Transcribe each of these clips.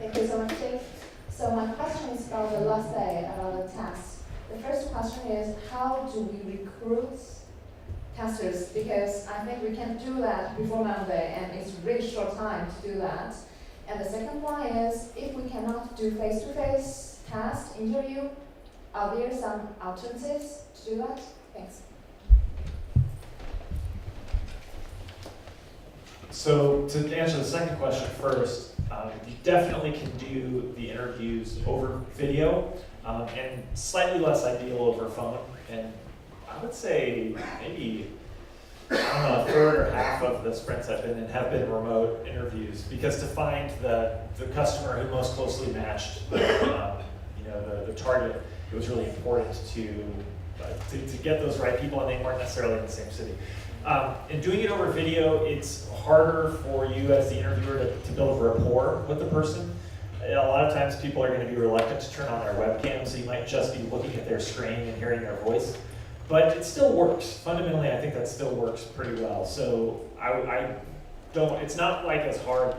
Thank you so much, Jake. So my question is about the last day, about the test. The first question is, how do we recruit testers? Because I think we can do that before Monday, and it's really short time to do that. And the second one is, if we cannot do face-to-face test interview, are there some alternatives to do that? Thanks. So to answer the second question first, you definitely can do the interviews over video, and slightly less ideal over phone. And I would say maybe, I don't know, a third or half of the sprints I've been in have been remote interviews, because to find the customer who most closely matched the target, it was really important to get those right people, and they weren't necessarily in the same city. In doing it over video, it's harder for you as the interviewer to build rapport with the person. A lot of times people are going to be reluctant to turn on their webcam, so you might just be looking at their screen and hearing their voice. But it still works. Fundamentally, I think that still works pretty well. So it's not like as hard.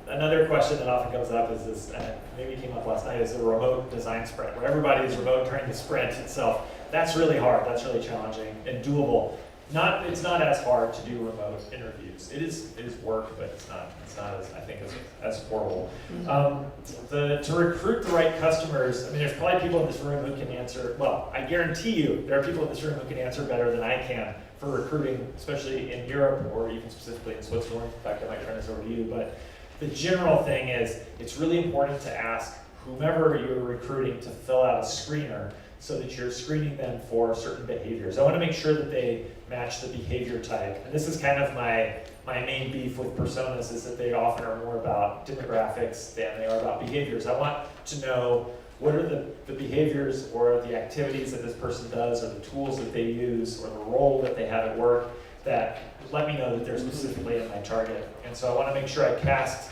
Another question that often comes up is this, maybe came up last night, is a remote design sprint, where everybody is remote during the sprint itself. That's really hard, that's really challenging and doable. It's not as hard to do remote interviews. It is work, but it's not as, I think, as portable. To recruit the right customers, I mean, there's probably people in this room who can answer, well, I guarantee you there are people in this room who can answer better than I can for recruiting, especially in Europe or even specifically in Switzerland. In fact, I might turn this over to you, but the general thing is, it's really important to ask whomever you're recruiting to fill out a screener, so that you're screening them for certain behaviors. I want to make sure that they match the behavior type. And this is kind of my main beef with personas, is that they often are more about demographics than they are about behaviors. I want to know what are the behaviors or the activities that this person does, or the tools that they use, or the role that they have at work that let me know that they're specifically in my target. And so I want to make sure I cast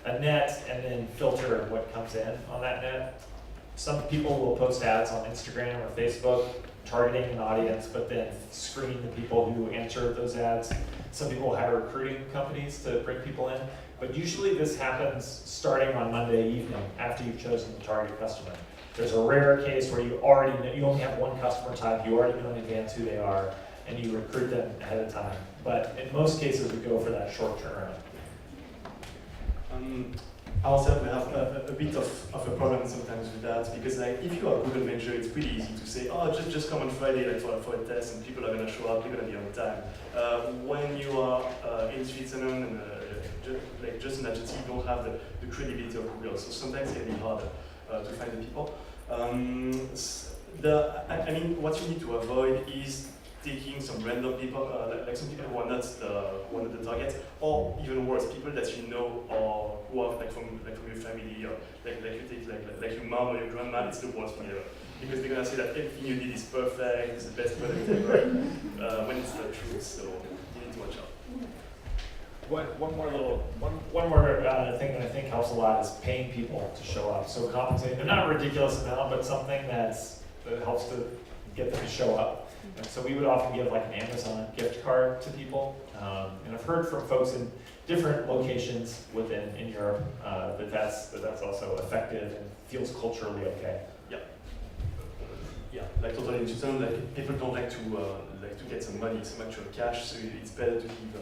a net and then filter what comes in on that net. Some people will post ads on Instagram or Facebook targeting an audience, but then screen the people who answer those ads. Some people hire recruiting companies to bring people in, but usually this happens starting on Monday evening after you've chosen the target customer. There's a rare case where you only have one customer type, you already know in advance who they are, and you recruit them ahead of time. But in most cases, we go for that short turnaround. Ourselves, we have a bit of a problem sometimes with that, because like if you are a Google manager, it's pretty easy to say, oh, just come on Friday like for a test, and people are going to show up, you're going to be on time. When you are in Switzerland and just an agency, you don't have the credibility of Google, so sometimes it can be harder to find the people. I mean, what you need to avoid is taking some random people, like some people who are not the target, or even worse, people that you know or who are like from your family, or like you take like your mom or your grandma. It's the worst thing ever, because they're gonna say that everything you did is perfect, it's the best product ever, when it's not true. So you need to watch out. One more thing that I think helps a lot is paying people to show up. So compensating them, not a ridiculous amount, but something that helps to get them to show up. And so we would often give like an Amazon gift card to people. And I've heard from folks in different locations in Europe that's also effective and feels culturally okay. Yeah, like totally in Switzerland, like people don't like to get some money, some actual cash, so it's better to give